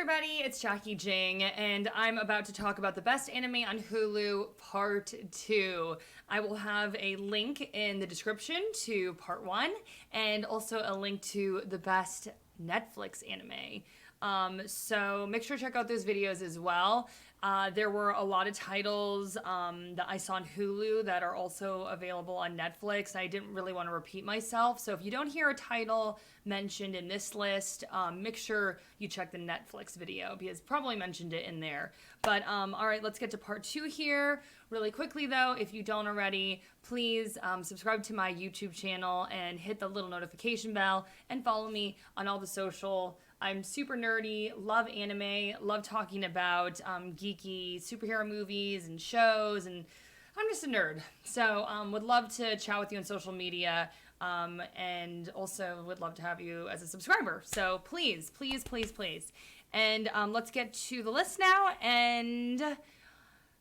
everybody, it's Jacki Jing, and I'm about to talk about the best anime on Hulu, Part 2. I will have a link in the description to Part 1, and also a link to the best Netflix anime. So make sure to check out those videos as well. There were a lot of titles that I saw on Hulu that are also available on Netflix. I didn't really want to repeat myself, so if you don't hear a title mentioned in this list, make sure you check the Netflix video because probably mentioned it in there. But all right, let's get to Part 2 here. Really quickly though, if you don't already, please subscribe to my YouTube channel and hit the little notification bell and follow me on all the social. I'm super nerdy, love anime, love talking about geeky superhero movies and shows, and I'm just a nerd. So would love to chat with you on social media, and also would love to have you as a subscriber. So please, please, please, please. And let's get to the list now. And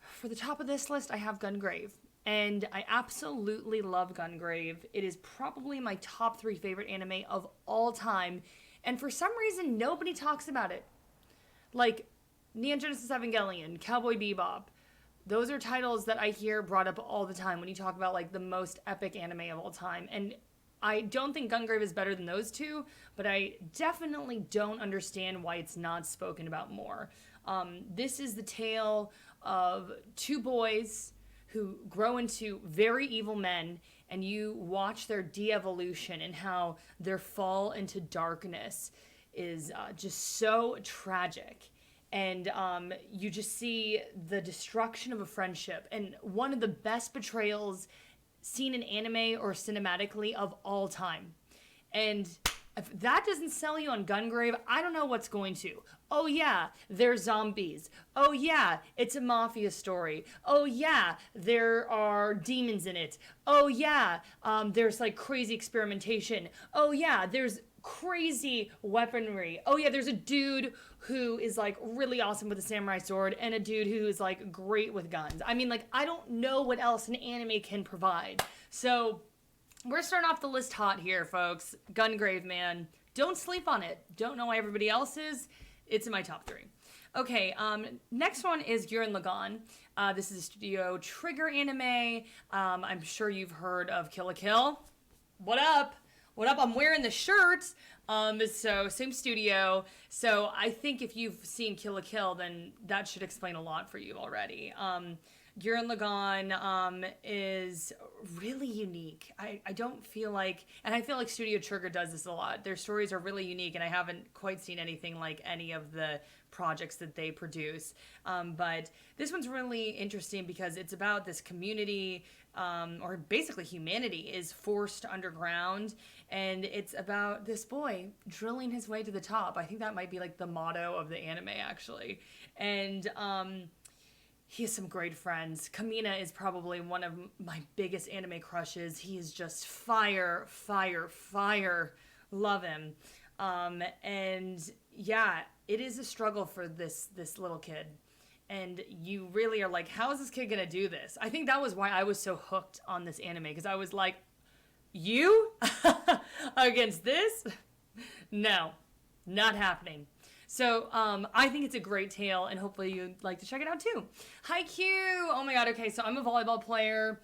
for the top of this list, I have Gungrave. And I absolutely love Gungrave. It is probably my top 3 favorite anime of all time. And for some reason, nobody talks about it. Like, Neon Genesis Evangelion, Cowboy Bebop. Those are titles that I hear brought up all the time when you talk about, like, the most epic anime of all time. And I don't think Gungrave is better than those two, but I definitely don't understand why it's not spoken about more. This is the tale of 2 boys who grow into very evil men, and you watch their de-evolution and how their fall into darkness is just so tragic. And you just see the destruction of a friendship, and one of the best betrayals seen in anime or cinematically of all time. And if that doesn't sell you on Gungrave, I don't know what's going to. Oh yeah, they're zombies. Oh yeah, it's a mafia story. Oh yeah, there are demons in it. Oh yeah, there's like crazy experimentation. Oh yeah, there's crazy weaponry. Oh yeah, there's a dude who is like really awesome with a samurai sword and a dude who is like great with guns. I mean, like, I don't know what else an anime can provide. So we're starting off the list hot here, folks. Gungrave, man. Don't sleep on it. Don't know why everybody else is. It's in my top 3. Okay, next one is Gurren Lagann. This is a Studio Trigger anime. I'm sure you've heard of Kill la Kill. What up? What up? I'm wearing the shirt. So same studio. So I think if you've seen Kill la Kill, then that should explain a lot for you already. Gurren Lagann is really unique. I don't feel like, and I feel like Studio Trigger does this a lot. Their stories are really unique, and I haven't quite seen anything like any of the projects that they produce. But this one's really interesting because it's about this community, or basically humanity is forced underground, and it's about this boy drilling his way to the top. I think that might be like the motto of the anime, actually. And he has some great friends. Kamina is probably one of my biggest anime crushes. He is just fire, fire, fire. Love him. And yeah, it is a struggle for this little kid. And you really are like, how is this kid gonna do this? I think that was why I was so hooked on this anime, because I was like, you against this? No, not happening. So I think it's a great tale, and hopefully you'd like to check it out too. Haikyuu! Oh my god, okay, so I'm a volleyball player.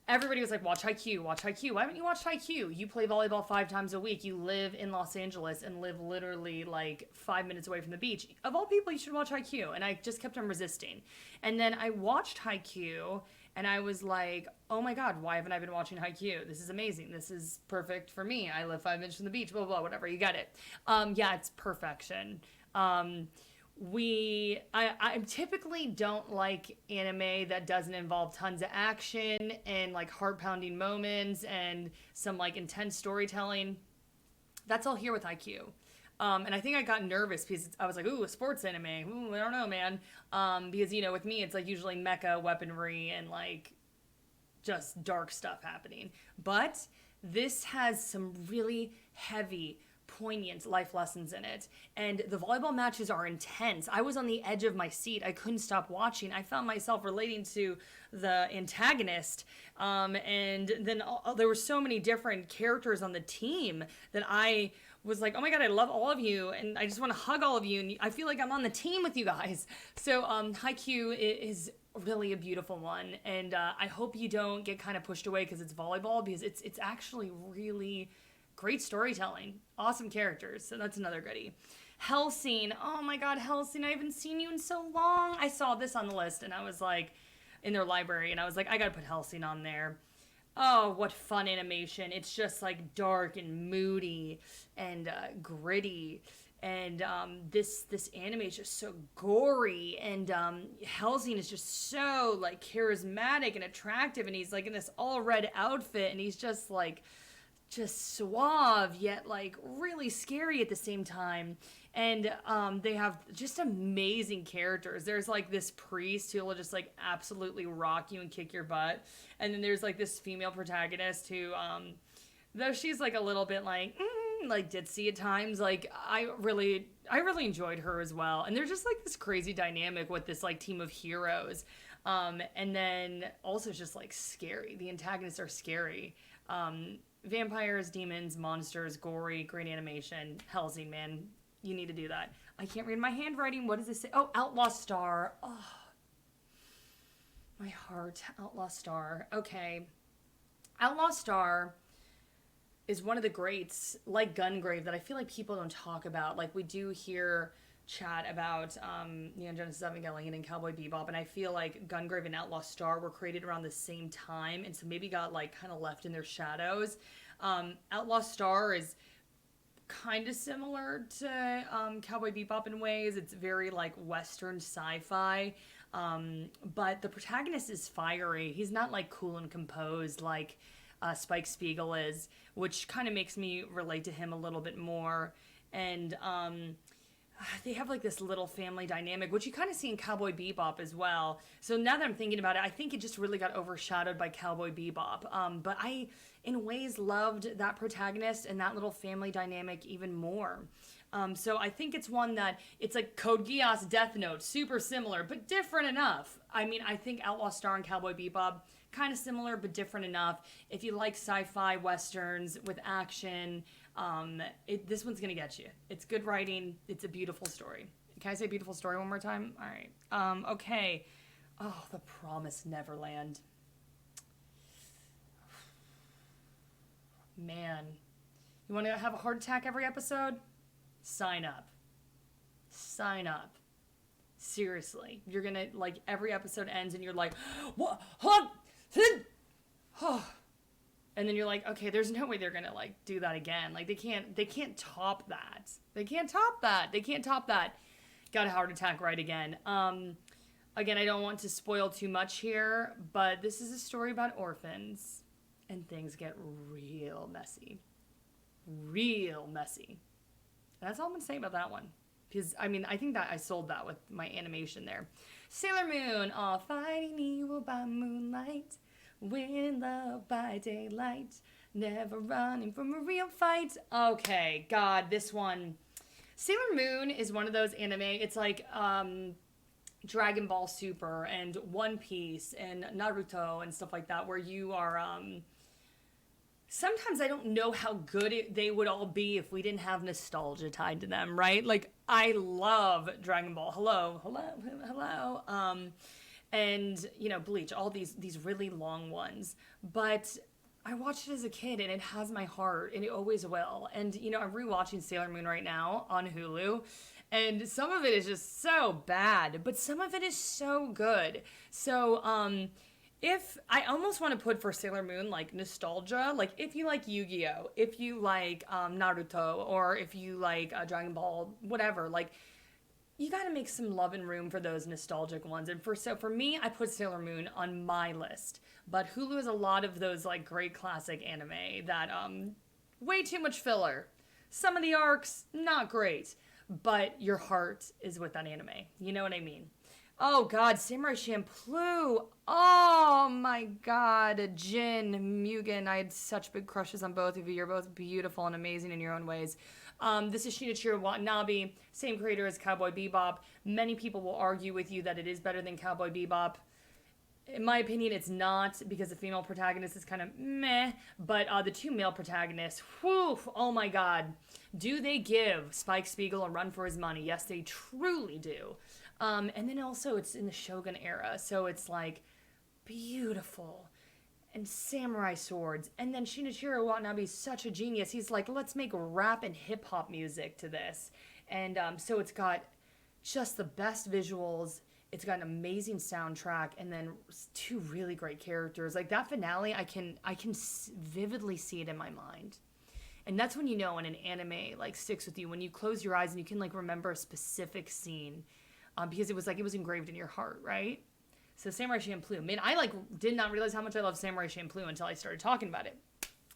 Everybody was like, watch Haikyuu, watch Haikyuu. Why haven't you watched Haikyuu? You play volleyball 5 times a week. You live in Los Angeles and live literally like 5 minutes away from the beach. Of all people, you should watch Haikyuu. And I just kept on resisting. And then I watched Haikyuu, and I was like, oh my god, why haven't I been watching Haikyuu? This is amazing. This is perfect for me. I live 5 minutes from the beach, blah, blah, blah, whatever. You get it. Yeah, it's perfection. I typically don't like anime that doesn't involve tons of action and like heart-pounding moments and some like intense storytelling. That's all here with IQ. And I think I got nervous because I was like, ooh, a sports anime. Ooh, I don't know, man. Because, you know, with me, it's like usually mecha weaponry and like just dark stuff happening. But this has some really heavy, poignant life lessons in it, and the volleyball matches are intense. I was on the edge of my seat. I couldn't stop watching. I found myself relating to the antagonist, and then there were so many different characters on the team that I was like, oh my god, I love all of you, and I just want to hug all of you, and I feel like I'm on the team with you guys. So Haikyuu is really a beautiful one, and I hope you don't get kind of pushed away because it's volleyball, because it's actually really great storytelling, awesome characters. So that's another goodie. Hellsing, oh my god, Hellsing, I haven't seen you in so long. I saw this on the list, and I was like, in their library, and I was like, I gotta put Hellsing on there. Oh, what fun animation. It's just like dark and moody and gritty. And this anime is just so gory. And Hellsing is just so like charismatic and attractive. And he's like in this all red outfit. And he's just like, just suave, yet like really scary at the same time. And they have just amazing characters. There's like this priest who will just like absolutely rock you and kick your butt. And then there's like this female protagonist who, though she's like a little bit like ditzy at times, like I really enjoyed her as well. And they're just like this crazy dynamic with this like team of heroes. And then also it's just like scary. The antagonists are scary. Vampires, demons, monsters, gory, great animation. Hellsing, man. You need to do that. I can't read my handwriting. What does this say? Oh, Outlaw Star. Oh, my heart. Outlaw Star. Okay. Outlaw Star is one of the greats, like Gungrave, that I feel like people don't talk about. Like, we do hear chat about Neon Genesis Evangelion and Cowboy Bebop, and I feel like Gungrave and Outlaw Star were created around the same time, and so maybe got, like, kind of left in their shadows. Outlaw Star is kind of similar to Cowboy Bebop in ways. It's very like Western sci-fi, but the protagonist is fiery. He's not like cool and composed like Spike Spiegel is, which kind of makes me relate to him a little bit more. And they have like this little family dynamic, which you kind of see in Cowboy Bebop as well. So now that I'm thinking about it, I think it just really got overshadowed by Cowboy Bebop. But I, in ways, loved that protagonist and that little family dynamic even more. So I think it's one that, it's like Code Geass Death Note, super similar, but different enough. I mean, I think Outlaw Star and Cowboy Bebop, kind of similar, but different enough. If you like sci-fi westerns with action, this one's gonna get you. It's good writing. It's a beautiful story. Can I say beautiful story one more time? All right. Okay. Oh, The Promised Neverland. Man, you want to have a heart attack every episode? Sign up. Sign up. Seriously, you're gonna like every episode ends and you're like, what? And then you're like, okay, there's no way they're gonna like do that again. Like they can't top that. They can't top that. Got a heart attack right again. Again, I don't want to spoil too much here, but this is a story about orphans, and things get real messy. Real messy. And that's all I'm gonna say about that one. Because, I mean, I think that I sold that with my animation there. Sailor Moon, oh, fighting evil by moonlight, winning love by daylight, never running from a real fight. Okay, God, this one. Sailor Moon is one of those anime, it's like Dragon Ball Super and One Piece and Naruto and stuff like that, where you are, sometimes I don't know how good they would all be if we didn't have nostalgia tied to them, right? Like, I love Dragon Ball. Hello. And, you know, Bleach, all these really long ones. But I watched it as a kid, and it has my heart, and it always will. And, you know, I'm rewatching Sailor Moon right now on Hulu, and some of it is just so bad, but some of it is so good. So, if I almost want to put for Sailor Moon like nostalgia, like if you like Yu-Gi-Oh, if you like Naruto, or if you like Dragon Ball, whatever, like you got to make some love and room for those nostalgic ones. And for me, I put Sailor Moon on my list, but Hulu has a lot of those like great classic anime that way too much filler. Some of the arcs not great, but your heart is with that anime. You know what I mean? Oh, God, Samurai Champloo. Oh, my God. Jin, Mugen. I had such big crushes on both of you. You're both beautiful and amazing in your own ways. This is Shinichiro Watanabe, same creator as Cowboy Bebop. Many people will argue with you that it is better than Cowboy Bebop. In my opinion, it's not, because the female protagonist is kind of meh, but the two male protagonists, whew, oh my god, do they give Spike Spiegel a run for his money? Yes, they truly do. And then also it's in the Shogun era, so it's like beautiful and samurai swords. And then Shinichiro Watanabe is such a genius. He's like, let's make rap and hip hop music to this. And so it's got just the best visuals. It's got an amazing soundtrack, and then two really great characters. Like that finale, I can vividly see it in my mind. And that's when you know when an anime like sticks with you, when you close your eyes and you can like remember a specific scene, because it was engraved in your heart, right? So Samurai Champloo, man, I like did not realize how much I love Samurai Champloo until I started talking about it.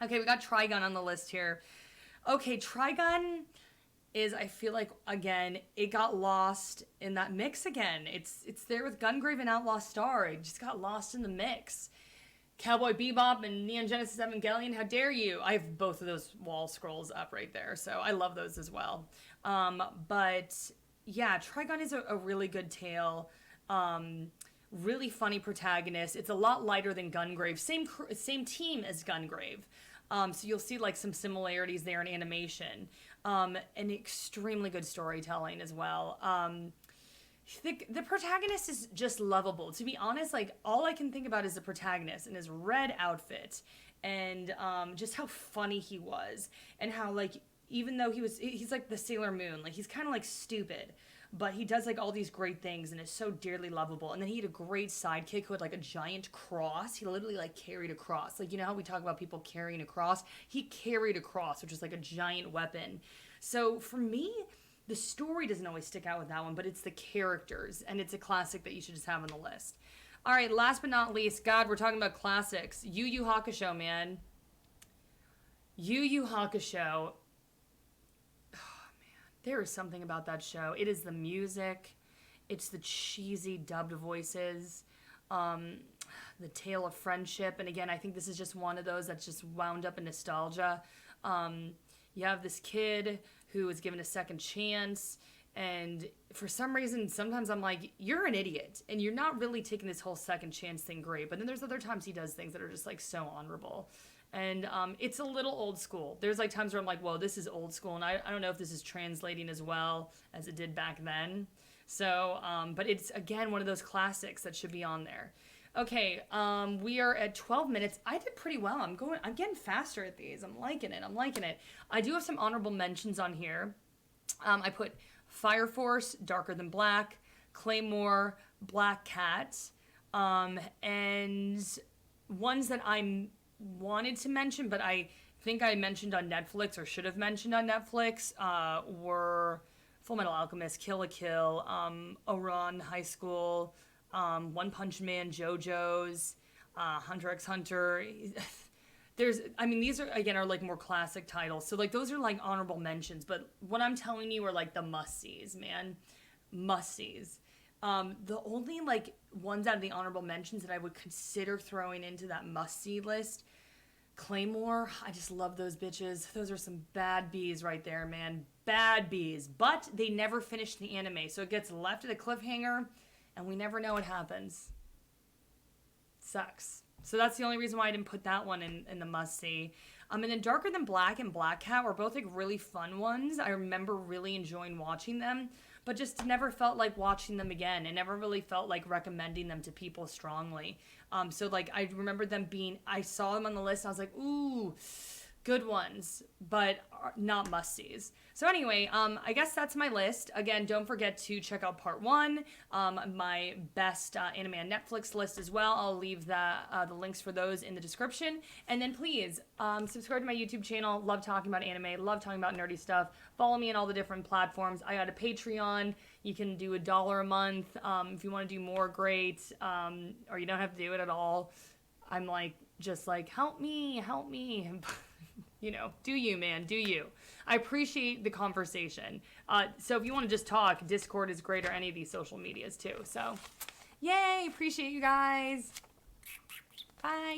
Okay, we got Trigun on the list here. Okay, Trigun is, I feel like, again, it got lost in that mix again. It's there with Gungrave and Outlaw Star. It just got lost in the mix. Cowboy Bebop and Neon Genesis Evangelion, how dare you? I have both of those wall scrolls up right there, so I love those as well. But yeah, Trigun is a really good tale. Really funny protagonist. It's a lot lighter than Gungrave. Same team as Gungrave. So you'll see like some similarities there in animation. And extremely good storytelling as well. The protagonist is just lovable. To be honest, like all I can think about is the protagonist and his red outfit, and just how funny he was, and how like even though he's like the Sailor Moon, like he's kind of like stupid, but he does like all these great things and is so dearly lovable. And then he had a great sidekick who had like a giant cross. He literally like carried a cross. Like, you know how we talk about people carrying a cross? He carried a cross, which is like a giant weapon. So for me, the story doesn't always stick out with that one, but it's the characters, and it's a classic that you should just have on the list. All right, last but not least, God, we're talking about classics. Yu Yu Hakusho, man. Yu Yu Hakusho. There is something about that show. It is the music. It's the cheesy dubbed voices. The tale of friendship. And again, I think this is just one of those that's just wound up in nostalgia. You have this kid who is given a second chance. And for some reason, sometimes I'm like, you're an idiot. And you're not really taking this whole second chance thing great. But then there's other times he does things that are just like so honorable. And it's a little old school. There's like times where I'm like, whoa, this is old school. And I don't know if this is translating as well as it did back then. So, but it's, again, one of those classics that should be on there. Okay, we are at 12 minutes. I did pretty well. I'm getting faster at these. I'm liking it. I do have some honorable mentions on here. I put Fire Force, Darker Than Black, Claymore, Black Cat, and ones that I wanted to mention, but I think I mentioned on Netflix or should have mentioned on Netflix, were Full Metal Alchemist, Kill la Kill, Ouran High School, One Punch Man, JoJo's, Hunter x Hunter. These are like more classic titles. So like those are like honorable mentions, but what I'm telling you are like the must-sees, man. Must-sees. The only like ones out of the honorable mentions that I would consider throwing into that must-see list, Claymore, I just love those bitches. Those are some bad bees right there, man. Bad bees. But they never finished the anime, so it gets left at a cliffhanger, and we never know what happens. Sucks. So that's the only reason why I didn't put that one in the must-see. And then Darker Than Black and Black Cat were both like really fun ones. I remember really enjoying watching them, but just never felt like watching them again. And never really felt like recommending them to people strongly. So like I remember them I saw them on the list and I was like, ooh, good ones, but not must-sees. So anyway, I guess that's my list. Again, don't forget to check out part 1, my best anime on Netflix list as well. I'll leave the links for those in the description. And then please subscribe to my YouTube channel. Love talking about anime. Love talking about nerdy stuff. Follow me on all the different platforms. I got a Patreon. You can do $1 a month. If you want to do more, great. Or you don't have to do it at all. I'm like, just like, help me. You know, do you, man, do you. I appreciate the conversation. So if you want to just talk, Discord is great, or any of these social medias too. So, yay, appreciate you guys. Bye.